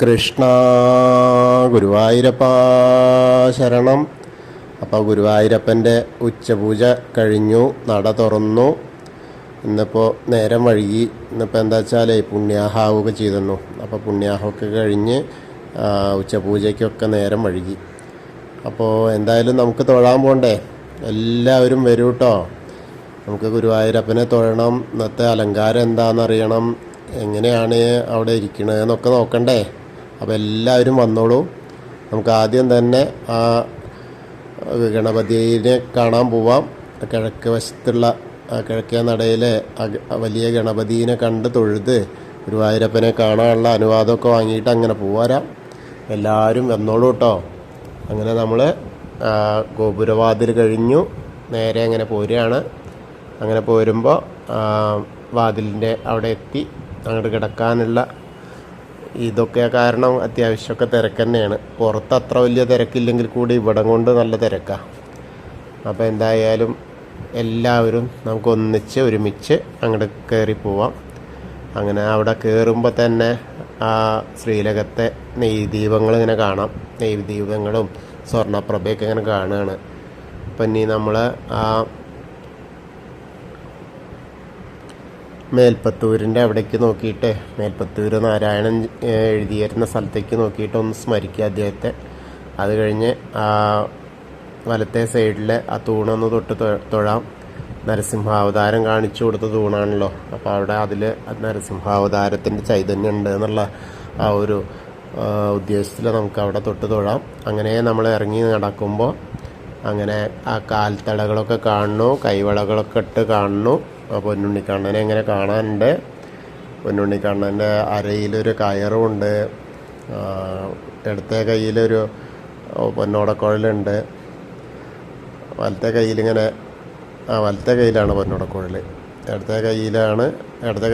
കൃഷ്ണ ഗുരുവായൂരപ്പ ശരണം. അപ്പോൾ ഗുരുവായൂരപ്പൻ്റെ ഉച്ചപൂജ കഴിഞ്ഞു, നട തുറന്നു. ഇന്നിപ്പോൾ നേരം വഴുകി. ഇന്നിപ്പോൾ എന്താ വെച്ചാൽ പുണ്യാഹാവൊക്കെ ചെയ്തിരുന്നു. അപ്പോൾ പുണ്യാഹമൊക്കെ കഴിഞ്ഞ് ഉച്ചപൂജയ്ക്കൊക്കെ നേരം വഴുകി. അപ്പോൾ എന്തായാലും നമുക്ക് തൊഴാൻ പോകണ്ടേ? എല്ലാവരും വരൂ കേട്ടോ. നമുക്ക് ഗുരുവായൂരപ്പനെ തൊഴണം. ഇന്നത്തെ അലങ്കാരം എന്താണെന്നറിയണം, എങ്ങനെയാണ് അവിടെ ഇരിക്കണതെന്നൊക്കെ നോക്കണ്ടേ? അപ്പോൾ എല്ലാവരും വന്നോളൂ. നമുക്ക് ആദ്യം തന്നെ ആ ഗണപതിയെ കാണാൻ പോവാം. കിഴക്ക് വശത്തുള്ള കിഴക്കേ നടയിലെ വലിയ ഗണപതിയെ കണ്ട് തൊഴുത് ഗുരുവായൂരപ്പനെ കാണാനുള്ള അനുവാദമൊക്കെ വാങ്ങിയിട്ട് അങ്ങനെ പോരാം. എല്ലാവരും വന്നോളൂ കേട്ടോ. അങ്ങനെ നമ്മൾ ഗോപുരവാതിൽ കഴിഞ്ഞു നേരെ അങ്ങനെ പോരുകയാണ്. അങ്ങനെ പോരുമ്പോൾ വാതിലിൻ്റെ അവിടെ എത്തി. അങ്ങോട്ട് കിടക്കാനുള്ള ഇതൊക്കെ കാരണം അത്യാവശ്യമൊക്കെ തിരക്ക് തന്നെയാണ്. പുറത്ത് അത്ര വലിയ തിരക്കില്ലെങ്കിൽ കൂടി ഇവിടം കൊണ്ട് നല്ല തിരക്കാണ്. അപ്പോൾ എന്തായാലും എല്ലാവരും നമുക്ക് ഒരുമിച്ച് അങ്ങോട്ട് കയറി പോവാം. അങ്ങനെ അവിടെ കയറുമ്പോൾ തന്നെ ആ ശ്രീലകത്തെ നെയ്ദീപങ്ങൾ ഇങ്ങനെ കാണാം. നെയ്ദീപങ്ങളും സ്വർണ്ണപ്രഭയൊക്കെ ഇങ്ങനെ കാണുകയാണ്. അപ്പം ഇനി നമ്മൾ ആ മേൽപ്പത്തൂരിൻ്റെ അവിടേക്ക് നോക്കിയിട്ട്, മേൽപ്പത്തൂർ നാരായണൻ എഴുതിയിരുന്ന സ്ഥലത്തേക്ക് നോക്കിയിട്ട് ഒന്ന് സ്മരിക്കുക അദ്ദേഹത്തെ. അത് കഴിഞ്ഞ് ആ വലത്തെ സൈഡിലെ ആ തൂണൊന്ന് തൊഴാം. നരസിംഹാവതാരം കാണിച്ചു കൊടുത്ത തൂണാണല്ലോ. അപ്പോൾ അവിടെ അതിൽ നരസിംഹാവതാരത്തിൻ്റെ ചൈതന്യം ഉണ്ട് എന്നുള്ള ആ ഒരു ഉദ്ദേശത്തിൽ നമുക്ക് അവിടെ തൊഴാം. അങ്ങനെ നമ്മൾ ഇറങ്ങി നടക്കുമ്പോൾ അങ്ങനെ ആ കാൽത്തടകളൊക്കെ കാണുന്നു, കൈവളകളൊക്കെ ഇട്ട് കാണുന്നു. പൊന്നുണ്ണിക്കണ്ണനെ എങ്ങനെ കാണാനുണ്ട്. പൊന്നുണ്ണിക്കണ്ണൻ്റെ അരയിലൊരു കയറുമുണ്ട്. ഇടത്തെ കയ്യിലൊരു പൊന്നോടക്കുഴലുണ്ട്. വലത്തെ കയ്യിലാണ് പൊന്നോടക്കുഴൽ. ഇടത്തെ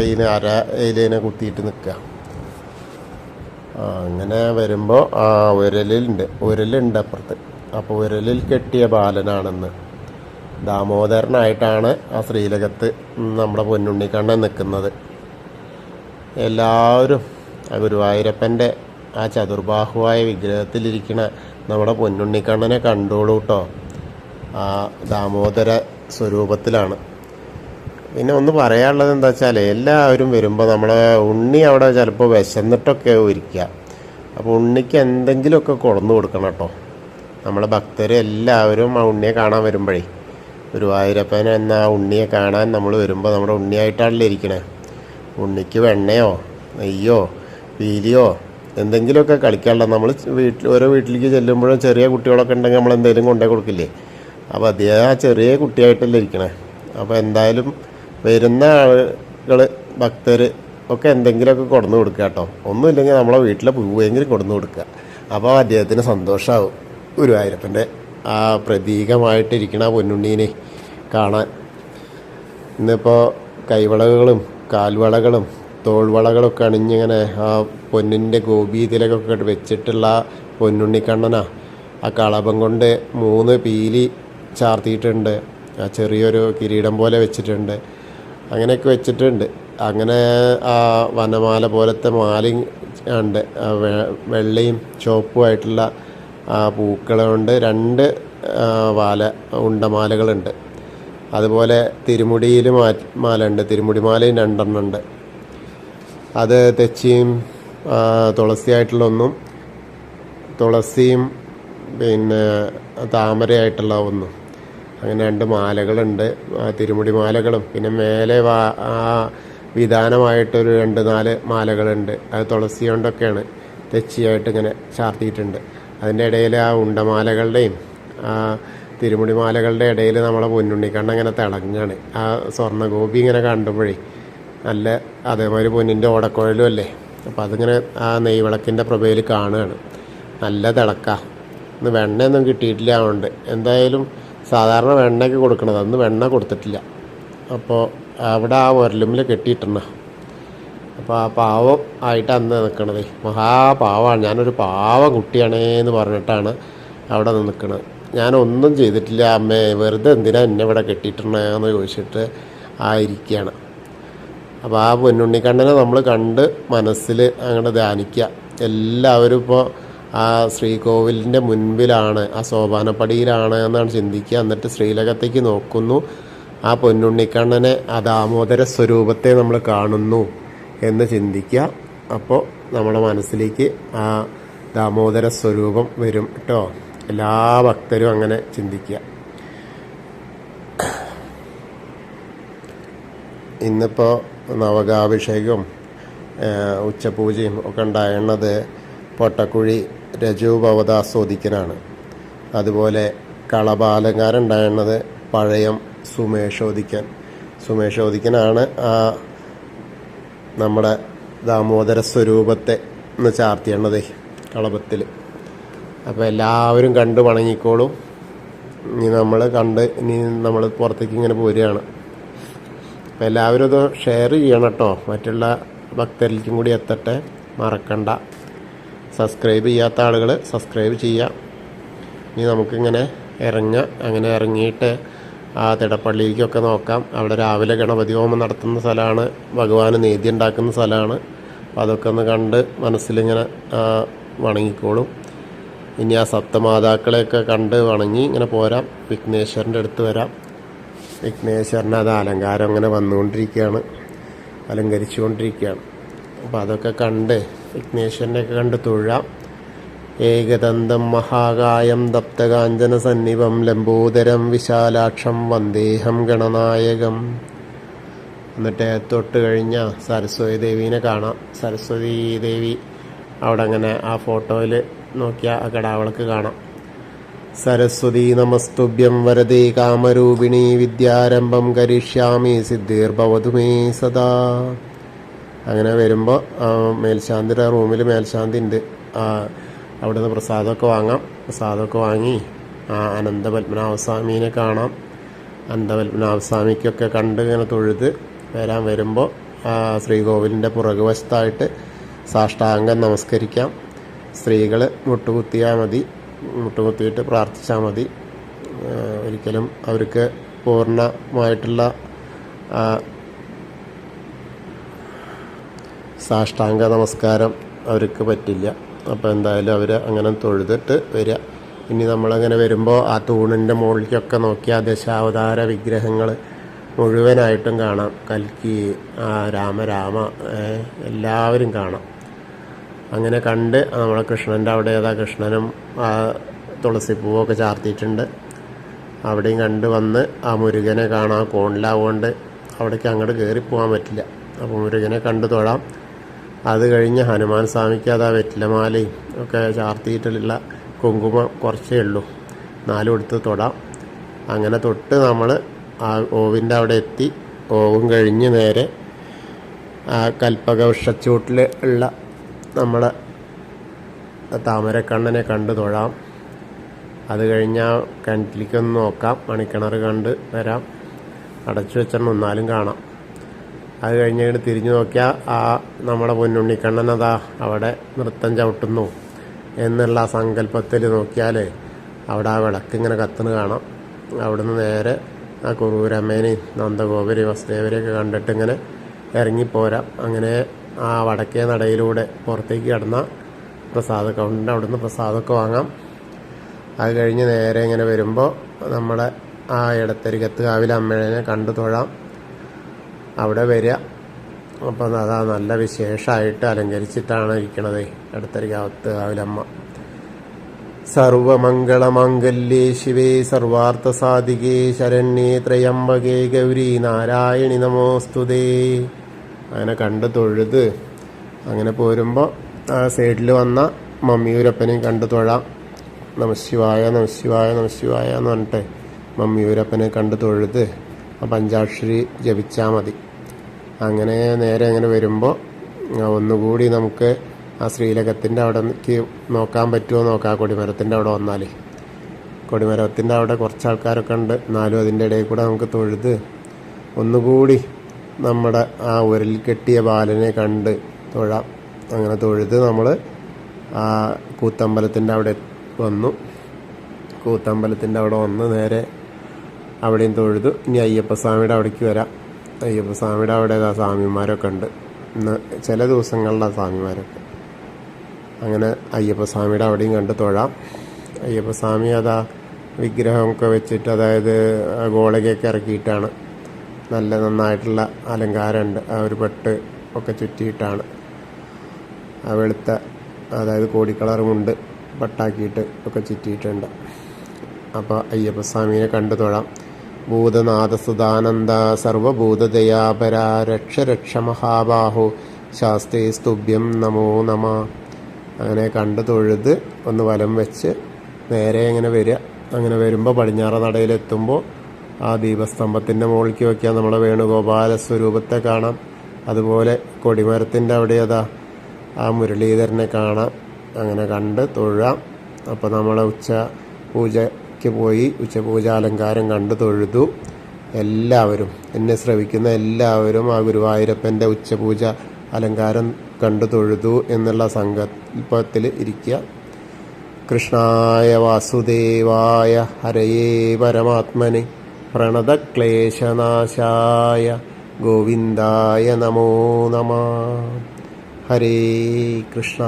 കയ്യിൽ അരയിലിനെ കുത്തിയിട്ട് നിൽക്കുക. അങ്ങനെ വരുമ്പോൾ ഉരലുണ്ട് അപ്പുറത്ത്. അപ്പോൾ ഉരലിൽ കെട്ടിയ ബാലനാണെന്ന് ദാമോദരനായിട്ടാണ് ആ ശ്രീലകത്ത് നമ്മുടെ പൊന്നുണ്ണിക്കണ്ണൻ നിൽക്കുന്നത്. എല്ലാവരും ആ ഗുരുവായൂരപ്പൻ്റെ ആ ചതുർബാഹുവായ വിഗ്രഹത്തിലിരിക്കുന്ന നമ്മുടെ പൊന്നുണ്ണിക്കണ്ണനെ കണ്ടോളൂ കേട്ടോ. ആ ദാമോദര സ്വരൂപത്തിലാണ്. പിന്നെ ഒന്ന് പറയാനുള്ളത് എന്താ വെച്ചാൽ, എല്ലാവരും വരുമ്പോൾ നമ്മളെ ഉണ്ണി അവിടെ ചിലപ്പോൾ വിശന്നിട്ടൊക്കെ ഇരിക്കുക. അപ്പോൾ ഉണ്ണിക്ക് എന്തെങ്കിലുമൊക്കെ കൊടന്നു കൊടുക്കണം കേട്ടോ. നമ്മളെ ഭക്തർ എല്ലാവരും ആ ഉണ്ണിയെ കാണാൻ വരുമ്പോഴേ, ഗുരുവായൂരപ്പൻ എന്ന ആ ഉണ്ണിയെ കാണാൻ നമ്മൾ വരുമ്പോൾ നമ്മുടെ ഉണ്ണിയായിട്ടാണല്ലോ ഇരിക്കണേ. ഉണ്ണിക്ക് വെണ്ണയോ നെയ്യോ പീലിയോ എന്തെങ്കിലുമൊക്കെ കളിക്കാനുള്ള നമ്മൾ ഓരോ വീട്ടിലേക്ക് ചെല്ലുമ്പോഴും ചെറിയ കുട്ടികളൊക്കെ ഉണ്ടെങ്കിൽ നമ്മൾ എന്തെങ്കിലും കൊണ്ടേ കൊടുക്കില്ലേ. അപ്പോൾ അദ്ദേഹം ആ ചെറിയ കുട്ടിയായിട്ടല്ലേ ഇരിക്കണേ. അപ്പോൾ എന്തായാലും വരുന്ന ആളുകൾ ഭക്തർ ഒക്കെ എന്തെങ്കിലുമൊക്കെ കൊടുന്നു കൊടുക്കുക കേട്ടോ. ഒന്നുമില്ലെങ്കിൽ നമ്മളെ വീട്ടിലെ പൂവെങ്കിലും കൊടുന്നു കൊടുക്കുക. അപ്പോൾ അദ്ദേഹത്തിന് സന്തോഷമാവും. ഗുരുവായൂരപ്പൻ്റെ ആ പ്രതീകമായിട്ടിരിക്കണ പൊന്നുണ്ണീനെ കാണാൻ. ഇന്നിപ്പോൾ കൈവളകളും കാൽവളകളും തോൾവളകളൊക്കെ അണിഞ്ഞിങ്ങനെ ആ പൊന്നിൻ്റെ ഗോപീതിലകൊക്കെ വെച്ചിട്ടുള്ള പൊന്നുണ്ണിക്കണ്ണനാ. ആ കളഭം കൊണ്ട് 3 പീലി ചാർത്തിയിട്ടുണ്ട്. ആ ചെറിയൊരു കിരീടം പോലെ വെച്ചിട്ടുണ്ട്. അങ്ങനെയൊക്കെ വെച്ചിട്ടുണ്ട്. അങ്ങനെ ആ വനമാല പോലത്തെ മാലയും ഉണ്ട്. വെള്ളയും ചുവപ്പുമായിട്ടുള്ള ആ പൂക്കളുണ്ട്. 2 ഉണ്ടമാലകളുണ്ട്. അതുപോലെ തിരുമുടിയിൽ മാല ഉണ്ട്. തിരുമുടി മാലയും 2 ഉണ്ട്. അത് തെച്ചിയും തുളസിയായിട്ടുള്ള ഒന്നും, തുളസിയും പിന്നെ താമരയായിട്ടുള്ള ഒന്നും, അങ്ങനെ 2 മാലകളുണ്ട്. തിരുമുടി മാലകളും പിന്നെ മേലെ ആ വിധാനമായിട്ടൊരു 2-4 മാലകളുണ്ട്. അത് തുളസി കൊണ്ടൊക്കെയാണ് തെച്ചിയായിട്ട് ഇങ്ങനെ ചാർത്തിയിട്ടുണ്ട്. അതിൻ്റെ ഇടയിൽ ആ ഉണ്ടമാലകളുടെയും ആ തിരുമുടിമാലകളുടെ ഇടയിൽ നമ്മളെ പൊന്നുണ്ണിക്കണ്ണൻ ഇങ്ങനെ തിളങ്ങാണ്. ആ സ്വർണ്ണഗോപി ഇങ്ങനെ കണ്ടുമ്പോഴേ നല്ല അതേമാതിരി പൊന്നിൻ്റെ ഓടക്കുഴലും അല്ലേ. അപ്പോൾ അതിങ്ങനെ ആ നെയ്വിളക്കിൻ്റെ പ്രഭയിൽ കാണുകയാണ്. നല്ല തിളക്കാ. ഇന്ന് വെണ്ണയൊന്നും കിട്ടിയിട്ടില്ല. അതുകൊണ്ട് എന്തായാലും സാധാരണ വെണ്ണയൊക്കെ കൊടുക്കണത്, അന്ന് വെണ്ണ കൊടുത്തിട്ടില്ല. അപ്പോൾ അവിടെ ആ ഉരലുമ്മിൽ കെട്ടിയിട്ടുണ്ട്. അപ്പോൾ ആ പാവം ആയിട്ടാണ് അന്ന് നിൽക്കണത്. മഹാപാവമാണ്. ഞാനൊരു പാവ കുട്ടിയാണേന്ന് പറഞ്ഞിട്ടാണ് അവിടെ നിൽക്കുന്നത്. ഞാനൊന്നും ചെയ്തിട്ടില്ല അമ്മേ, വെറുതെ എന്തിനാ എന്നെ ഇവിടെ കെട്ടിയിട്ടുണ്ടെന്ന് ചോദിച്ചിട്ട് ഇരിക്കുകയാണ്. അപ്പോൾ ആ പൊന്നുണ്ണിക്കണ്ണനെ നമ്മൾ കണ്ട് മനസ്സിൽ അങ്ങോട്ട് ധ്യാനിക്കുക. എല്ലാവരും ഇപ്പോൾ ആ ശ്രീകോവിലിൻ്റെ മുൻപിലാണ്, ആ സോപാനപ്പടിയിലാണ് എന്നാണ് ചിന്തിക്കുക. എന്നിട്ട് ശ്രീലകത്തേക്ക് നോക്കുന്നു, ആ പൊന്നുണ്ണിക്കണ്ണനെ, ആ ദാമോദര സ്വരൂപത്തെ നമ്മൾ കാണുന്നു എന്ന് ചിന്തിക്കുക. അപ്പോൾ നമ്മുടെ മനസ്സിലേക്ക് ആ ദാമോദര സ്വരൂപം വരും കേട്ടോ. എല്ലാ ഭക്തരും അങ്ങനെ ചിന്തിക്കുക. ഇന്നിപ്പോൾ നവകാഭിഷേകവും ഉച്ചപൂജയും ഒക്കെ ഉണ്ടായിരുന്നത് പൊട്ടക്കുഴി രജു ഭവദാസോദിക്കനാണ്. അതുപോലെ കളഭാലങ്കാരം ഉണ്ടായിരുന്നത് പഴയം സുമേഷോദിക്കനാണ് നമ്മുടെ ദാമോദര സ്വരൂപത്തെ ഒന്ന് ചാർത്തിയണത് കളഭത്തിൽ. അപ്പോൾ എല്ലാവരും കണ്ട് വണങ്ങിക്കോളും. ഇനി നമ്മൾ പുറത്തേക്ക് ഇങ്ങനെ പോരുകയാണ്. അപ്പോൾ എല്ലാവരും ഇത് ഷെയർ ചെയ്യണം കേട്ടോ, മറ്റുള്ള ഭക്തരിലേക്കും കൂടി എത്തട്ടെ, മറക്കണ്ട. സബ്സ്ക്രൈബ് ചെയ്യാത്ത ആളുകൾ സബ്സ്ക്രൈബ് ചെയ്യുക. ഇനി നമുക്കിങ്ങനെ അങ്ങനെ ഇറങ്ങിയിട്ട് ആ തിടപ്പള്ളിയിലേക്കൊക്കെ നോക്കാം. അവിടെ രാവിലെ ഗണപതി ഹോമം നടത്തുന്ന സ്ഥലമാണ്, ഭഗവാന് നേദ്യം ഉണ്ടാക്കുന്ന സ്ഥലമാണ്. അപ്പോൾ അതൊക്കെ ഒന്ന് കണ്ട് മനസ്സിലിങ്ങനെ വണങ്ങിക്കോളും. ഇനി ആ സപ്തമാതാക്കളെയൊക്കെ കണ്ട് വണങ്ങി ഇങ്ങനെ പോരാം. വിഘ്നേശ്വരൻ്റെ അടുത്ത് വരാം. വിഘ്നേശ്വരന് അത് അലങ്കാരം അങ്ങനെ വന്നുകൊണ്ടിരിക്കുകയാണ്, അലങ്കരിച്ചുകൊണ്ടിരിക്കുകയാണ്. അപ്പോൾ അതൊക്കെ കണ്ട് വിഘ്നേശ്വരനെയൊക്കെ കണ്ട് തൊഴാം. ഏകദന്തം മഹാകായം ദപ്തകാഞ്ചന സന്നിഭം ലംബോദരം വിശാലാക്ഷം വന്ദേഹം ഗണനായകം. എന്നിട്ട് തൊട്ട് കഴിഞ്ഞാൽ സരസ്വതി ദേവീനെ കാണാം. സരസ്വതി ദേവി അവിടെ അങ്ങനെ ആ ഫോട്ടോയിൽ നോക്കിയാൽ ആ കടാവളക്ക് കാണാം. സരസ്വതി നമസ്തുഭ്യം വരദേ കാമരൂപിണി വിദ്യാരംഭം കരിഷ്യാമി സിദ്ധിർഭവതു മേ സദാ. അങ്ങനെ വരുമ്പോൾ മേൽശാന്തിയുടെ റൂമിൽ മേൽശാന്തി ഉണ്ട്. അവിടുന്ന് പ്രസാദമൊക്കെ വാങ്ങാം. പ്രസാദമൊക്കെ വാങ്ങി അനന്തപത്മനാഭസ്വാമീനെ കാണാം. അനന്തപത്മനാഭസ്വാമിക്കൊക്കെ കണ്ട് ഇങ്ങനെ തൊഴുത് വരുമ്പോൾ ശ്രീകോവിലിൻ്റെ പുറകുവശത്തായിട്ട് സാഷ്ടാംഗം നമസ്കരിക്കാം. സ്ത്രീകൾ മുട്ടുകുത്തിയാൽ മതി, മുട്ടുകുത്തിയിട്ട് പ്രാർത്ഥിച്ചാൽ മതി. ഒരിക്കലും അവർക്ക് പൂർണ്ണമായിട്ടുള്ള സാഷ്ടാംഗ നമസ്കാരം അവർക്ക് പറ്റില്ല. അപ്പോൾ എന്തായാലും അവർ അങ്ങനെ തൊഴുതിട്ട് വരിക. ഇനി നമ്മളങ്ങനെ വരുമ്പോൾ ആ തൂണിൻ്റെ മുകളിലേക്കൊക്കെ നോക്കിയാൽ ദശാവതാര വിഗ്രഹങ്ങൾ മുഴുവനായിട്ടും കാണാം. കൽക്കി, രാമ എല്ലാവരും കാണാം. അങ്ങനെ കണ്ട് നമ്മളെ കൃഷ്ണൻ്റെ അവിടെ കൃഷ്ണനും തുളസിപ്പൂവൊക്കെ ചാർത്തിയിട്ടുണ്ട്. അവിടെയും കണ്ട് വന്ന് ആ മുരുകനെ കാണാം. കോണിലാവുകൊണ്ട് അവിടേക്ക് അങ്ങോട്ട് കയറിപ്പോകാൻ പറ്റില്ല. അപ്പോൾ മുരുകനെ കണ്ട് തൊഴാം. അത് കഴിഞ്ഞ് ഹനുമാൻ സ്വാമിക്ക് വെറ്റിലമാലയും ഒക്കെ ചാർത്തിയിട്ടുള്ള കുങ്കുമം കുറച്ചേ ഉള്ളൂ, 4 എടുത്ത് തൊടാം. അങ്ങനെ തൊട്ട് നമ്മൾ ആ ഓവിൻ്റെ അവിടെ എത്തി. ഓവും കഴിഞ്ഞ് നേരെ ആ കൽപ്പക വൃക്ഷച്ചൂട്ടിൽ ഉള്ള നമ്മളെ താമരക്കണ്ണനെ കണ്ട് തൊഴാം. അത് കഴിഞ്ഞാൽ കിണറ്റിലേക്കൊന്ന് നോക്കാം. മണിക്കിണർ കണ്ട് വരാം. അടച്ചു വെച്ചിട്ട് ഒന്നാലും കാണാം. അത് കഴിഞ്ഞിട്ട് തിരിഞ്ഞു നോക്കിയാൽ നമ്മുടെ പൊന്നുണ്ണിക്കണ്ണൻ അവിടെ നൃത്തം ചവിട്ടുന്നു എന്നുള്ള ആ സങ്കല്പത്തിൽ നോക്കിയാൽ അവിടെ ആ വിളക്ക് ഇങ്ങനെ കത്തുന്ന കാണാം. അവിടുന്ന് നേരെ ആ കുറൂരമ്മേനെയും നന്ദഗോപരെയും വസുദേവരെയൊക്കെ കണ്ടിട്ട് ഇങ്ങനെ ഇറങ്ങിപ്പോരാം. അങ്ങനെ ആ വടക്കേ നടയിലൂടെ പുറത്തേക്ക് കിടന്ന പ്രസാദ കൗണ്ടറിൻ്റെ അവിടുന്ന് പ്രസാദമൊക്കെ വാങ്ങാം. അത് കഴിഞ്ഞ് നേരെ ഇങ്ങനെ വരുമ്പോൾ നമ്മുടെ ആ ഇടത്തരികത്ത് കാവിലെ അമ്മേനെ കണ്ടു തൊഴാം. അവിടെ വരിക. അപ്പം നല്ല വിശേഷമായിട്ട് അലങ്കരിച്ചിട്ടാണ് ഇരിക്കണത് ഇടത്തരികാവത്ത് കാവിലമ്മ. സർവമംഗളമാംഗല്യേ ശിവേ സർവാർത്ഥസാധികേ ശരണ്യേ ത്രയംബകേ ഗൗരി നാരായണി നമോസ്തുതേ. അങ്ങനെ കണ്ട് തൊഴുത് അങ്ങനെ പോരുമ്പോൾ ആ സൈഡിൽ വന്ന മമ്മിയൂരപ്പനെയും കണ്ട് തൊഴാം. നമശിവായ നമശിവായ നമശിവായ എന്ന് പറഞ്ഞിട്ട് മമ്മിയൂരപ്പനെ കണ്ട് തൊഴുത് ആ പഞ്ചാക്ഷരി ജപിച്ചാൽ മതി. അങ്ങനെ നേരെ അങ്ങനെ വരുമ്പോൾ ഒന്നുകൂടി നമുക്ക് ആ ശ്രീലകത്തിൻ്റെ അവിടേക്ക് നോക്കാൻ പറ്റുമോ നോക്കാം. കൊടിമരത്തിൻ്റെ അവിടെ വന്നാൽ കൊടിമരത്തിൻ്റെ അവിടെ കുറച്ച് ആൾക്കാരൊക്കെ ഉണ്ട്. എന്നാലും അതിൻ്റെ ഇടയിൽ കൂടെ നമുക്ക് തൊഴുത് ഒന്നുകൂടി നമ്മുടെ ആ ഉരലിൽ കെട്ടിയ ബാലനെ കണ്ട് തൊഴാം. അങ്ങനെ തൊഴുത് നമ്മൾ ആ കൂത്തമ്പലത്തിൻ്റെ അവിടെ വന്നു. കൂത്തമ്പലത്തിൻ്റെ അവിടെ വന്ന് നേരെ അവിടെയും തൊഴുതു. ഇനി അയ്യപ്പസ്വാമിയുടെ അവിടേക്ക് വരാം. അയ്യപ്പസ്വാമിയുടെ അവിടെ സ്വാമിമാരൊക്കെ ഉണ്ട്. ഇന്ന് ചില ദിവസങ്ങളിലാണ് സ്വാമിമാരൊക്കെ. അങ്ങനെ അയ്യപ്പസ്വാമിയുടെ അവിടെയും കണ്ട് തൊഴാം. അയ്യപ്പസ്വാമി അതാ വിഗ്രഹമൊക്കെ വെച്ചിട്ട്, അതായത് ഗോളകയൊക്കെ ഇറക്കിയിട്ടാണ്, നല്ല നന്നായിട്ടുള്ള അലങ്കാരമുണ്ട്. ആ ഒരു പട്ട് ഒക്കെ ചുറ്റിയിട്ടാണ്, ആ വെളുത്ത, അതായത് കോടിക്കളറുമുണ്ട് പട്ടാക്കിയിട്ട് ഒക്കെ ചുറ്റിയിട്ടുണ്ട്. അപ്പോൾ അയ്യപ്പസ്വാമിയെ കണ്ടു തൊഴാം. ഭൂതനാഥസുധാനന്ദ സർവഭൂതദയാപര രക്ഷ രക്ഷ മഹാബാഹു ശാസ്ത്രേ സ്തുഭ്യം നമോ നമ. അങ്ങനെ കണ്ടു തൊഴുത് ഒന്ന് വലം വെച്ച് നേരെ ഇങ്ങനെ വരിക. അങ്ങനെ വരുമ്പോൾ പടിഞ്ഞാറ നടയിലെത്തുമ്പോൾ ആ ദീപസ്തംഭത്തിൻ്റെ മുകളിലേക്ക് വയ്ക്കാൻ നമ്മളെ വേണുഗോപാല സ്വരൂപത്തെ കാണാം. അതുപോലെ കൊടിമരത്തിൻ്റെ അവിടെ അതാ ആ മുരളീധരനെ കാണാം. അങ്ങനെ കണ്ട് തൊഴാം. അപ്പോൾ നമ്മളെ ഉച്ച പൂജയ്ക്ക് പോയി ഉച്ചപൂജ അലങ്കാരം കണ്ട് തൊഴുതു. എല്ലാവരും, എന്നെ ശ്രവിക്കുന്ന എല്ലാവരും ആ ഗുരുവായൂരപ്പൻ്റെ ഉച്ചപൂജ അലങ്കാരം കണ്ടു തൊഴുതു എന്നുള്ള സങ്കല്പത്തിൽ ഇരിക്കുക. കൃഷ്ണായ വാസുദേവായ ഹരയേ പരമാത്മനെ പ്രണതക്ലേശനാശായ ഗോവിന്ദായ നമോ നമഃ. ഹരേ കൃഷ്ണ.